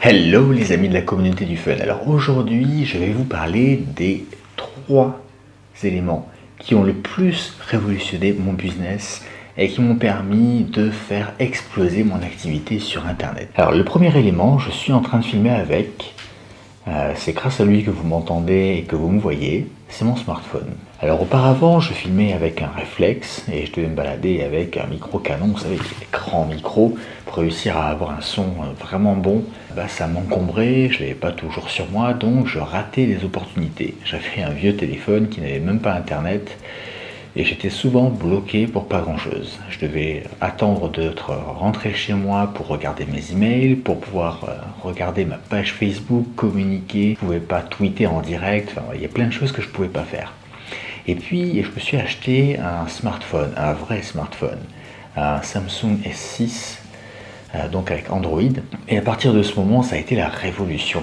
Hello les amis de la communauté du fun. Alors aujourd'hui, je vais vous parler des 3 éléments qui ont le plus révolutionné mon business et qui m'ont permis de faire exploser mon activité sur Internet. Alors le premier élément, je suis en train de filmer avec, c'est grâce à lui que vous m'entendez et que vous me voyez, c'est mon smartphone. Alors auparavant, je filmais avec un réflexe et je devais me balader avec un micro Canon, vous savez, les grands micros, pour réussir à avoir un son vraiment bon. Ça m'encombrait, je l'avais pas toujours sur moi, donc je ratais les opportunités. J'avais un vieux téléphone qui n'avait même pas internet et j'étais souvent bloqué pour pas grand chose. Je devais attendre d'être rentré chez moi pour regarder mes emails, pour pouvoir regarder ma page Facebook, communiquer. Je pouvais pas tweeter en direct, enfin, il y a plein de choses que je pouvais pas faire. Et puis je me suis acheté un smartphone, un vrai smartphone, un Samsung S6, donc avec Android. Et à partir de ce moment, ça a été la révolution.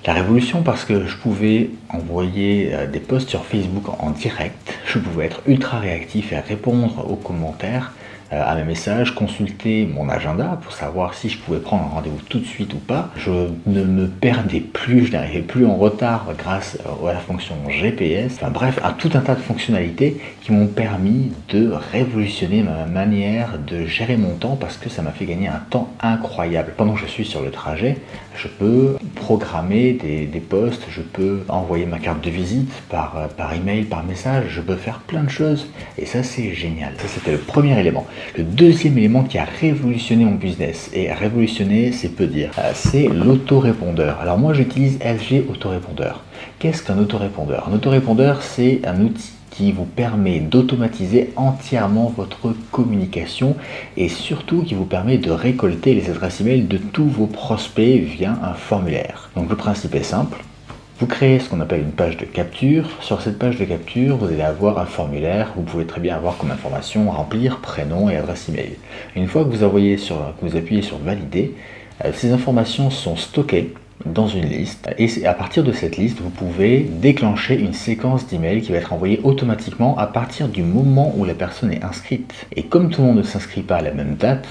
La révolution parce que je pouvais envoyer des posts sur Facebook en direct, je pouvais être ultra réactif et répondre aux commentaires, à mes messages, consulter mon agenda pour savoir si je pouvais prendre un rendez-vous tout de suite ou pas. Je ne me perdais plus, je n'arrivais plus en retard grâce à la fonction GPS. Enfin bref, à tout un tas de fonctionnalités qui m'ont permis de révolutionner ma manière de gérer mon temps parce que ça m'a fait gagner un temps incroyable. Pendant que je suis sur le trajet, je peux programmer des posts, je peux envoyer ma carte de visite par email, par message, je peux faire plein de choses et ça c'est génial. Ça c'était le premier élément. Le deuxième élément qui a révolutionné mon business, et révolutionné c'est peu dire, c'est l'autorépondeur. Alors moi j'utilise LG Autorépondeur. Qu'est-ce qu'un autorépondeur? Un autorépondeur c'est un outil qui vous permet d'automatiser entièrement votre communication et surtout qui vous permet de récolter les adresses email de tous vos prospects via un formulaire. Donc le principe est simple. Vous créez ce qu'on appelle une page de capture. Sur cette page de capture, vous allez avoir un formulaire. Vous pouvez très bien avoir comme information remplir prénom et adresse email. Une fois que vous appuyez sur valider, ces informations sont stockées dans une liste et à partir de cette liste, vous pouvez déclencher une séquence d'emails qui va être envoyée automatiquement à partir du moment où la personne est inscrite. Et comme tout le monde ne s'inscrit pas à la même date,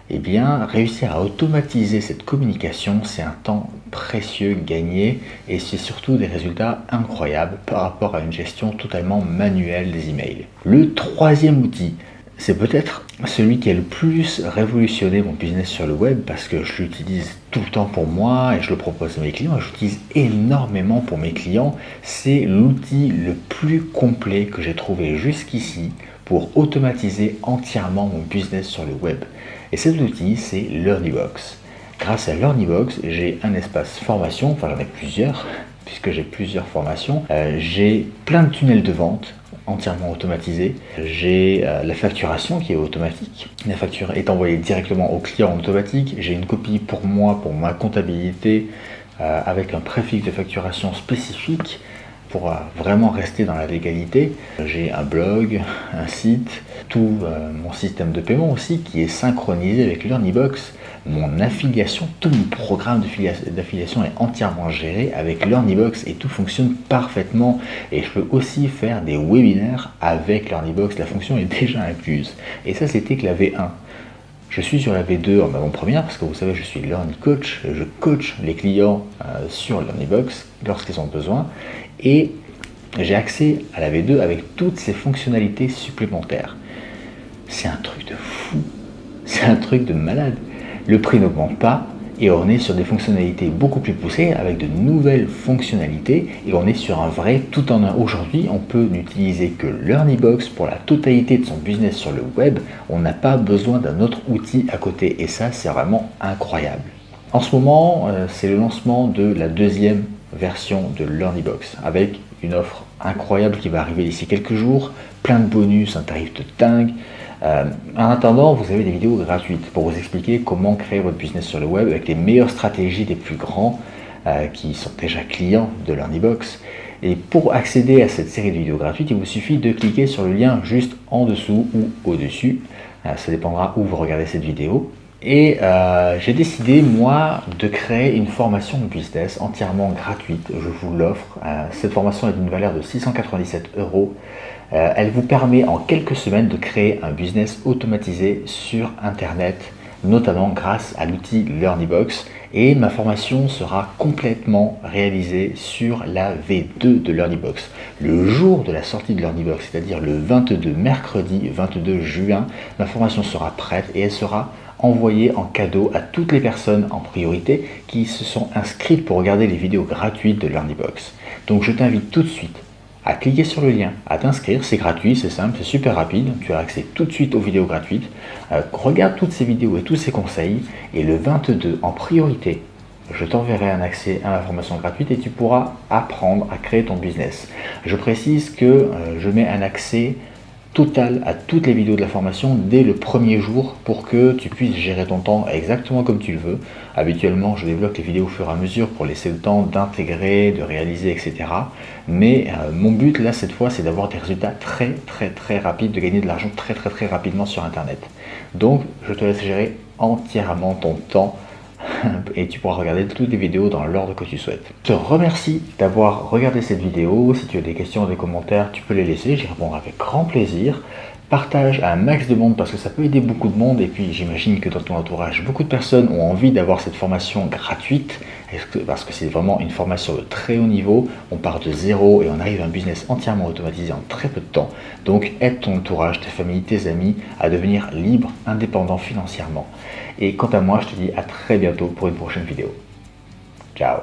eh bien, réussir à automatiser cette communication, c'est un temps précieux gagné et c'est surtout des résultats incroyables par rapport à une gestion totalement manuelle des emails. Le troisième outil, c'est peut-être celui qui a le plus révolutionné mon business sur le web parce que je l'utilise tout le temps pour moi et je le propose à mes clients. Je l'utilise énormément pour mes clients. C'est l'outil le plus complet que j'ai trouvé jusqu'ici pour automatiser entièrement mon business sur le web. Et cet outil, c'est LearnyBox. Grâce à LearnyBox, j'ai un espace formation, enfin j'en ai plusieurs, puisque j'ai plusieurs formations. J'ai plein de tunnels de vente entièrement automatisés. J'ai la facturation qui est automatique. La facture est envoyée directement au client en automatique. J'ai une copie pour moi, pour ma comptabilité, avec un préfixe de facturation spécifique pour vraiment rester dans la légalité. J'ai un blog, un site, tout mon système de paiement aussi qui est synchronisé avec LearnyBox. Mon affiliation, tout mon programme d'affiliation est entièrement géré avec LearnyBox et tout fonctionne parfaitement. Et je peux aussi faire des webinaires avec LearnyBox. La fonction est déjà incluse. Et ça, c'était que la V1. Je suis sur la V2 en avant-première parce que vous savez, je suis Learny Coach. Je coach les clients sur LearnyBox lorsqu'ils ont besoin. Et j'ai accès à la V2 avec toutes ces fonctionnalités supplémentaires. C'est un truc de fou. C'est un truc de malade. Le prix n'augmente pas et on est sur des fonctionnalités beaucoup plus poussées avec de nouvelles fonctionnalités et on est sur un vrai tout en un. Aujourd'hui, on peut n'utiliser que LearnyBox pour la totalité de son business sur le web. On n'a pas besoin d'un autre outil à côté et ça, c'est vraiment incroyable. En ce moment, c'est le lancement de la deuxième version de LearnyBox avec une offre incroyable qui va arriver d'ici quelques jours, plein de bonus, un tarif de dingue. En attendant, vous avez des vidéos gratuites pour vous expliquer comment créer votre business sur le web avec les meilleures stratégies des plus grands qui sont déjà clients de LearnyBox. Et pour accéder à cette série de vidéos gratuites, il vous suffit de cliquer sur le lien juste en dessous ou au-dessus. Ça dépendra où vous regardez cette vidéo. Et j'ai décidé, moi, de créer une formation de business entièrement gratuite. Je vous l'offre. Cette formation est d'une valeur de 697 €. Elle vous permet en quelques semaines de créer un business automatisé sur Internet, notamment grâce à l'outil LearnyBox. Et ma formation sera complètement réalisée sur la V2 de LearnyBox. Le jour de la sortie de LearnyBox, c'est-à-dire le 22 mercredi 22 juin, ma formation sera prête et elle sera envoyée en cadeau à toutes les personnes en priorité qui se sont inscrites pour regarder les vidéos gratuites de LearnyBox. Donc je t'invite tout de suite à cliquer sur le lien, à t'inscrire, c'est gratuit, c'est simple, c'est super rapide, tu as accès tout de suite aux vidéos gratuites. Regarde toutes ces vidéos et tous ces conseils et le 22 en priorité, je t'enverrai un accès à ma formation gratuite et tu pourras apprendre à créer ton business. Je précise que je mets un accès total à toutes les vidéos de la formation dès le premier jour pour que tu puisses gérer ton temps exactement comme tu le veux. Habituellement, je développe les vidéos au fur et à mesure pour laisser le temps d'intégrer, de réaliser, etc. Mais mon but là, cette fois, c'est d'avoir des résultats très rapides, de gagner de l'argent très rapidement sur Internet. Donc, je te laisse gérer entièrement ton temps et tu pourras regarder toutes les vidéos dans l'ordre que tu souhaites. Je te remercie d'avoir regardé cette vidéo. Si tu as des questions ou des commentaires, tu peux les laisser, j'y répondrai avec grand plaisir. Partage à un max de monde parce que ça peut aider beaucoup de monde et puis j'imagine que dans ton entourage, beaucoup de personnes ont envie d'avoir cette formation gratuite parce que c'est vraiment une formation de très haut niveau. On part de zéro et on arrive à un business entièrement automatisé en très peu de temps. Donc aide ton entourage, ta famille, tes amis à devenir libre, indépendant financièrement. Et quant à moi, je te dis à très bientôt pour une prochaine vidéo. Ciao.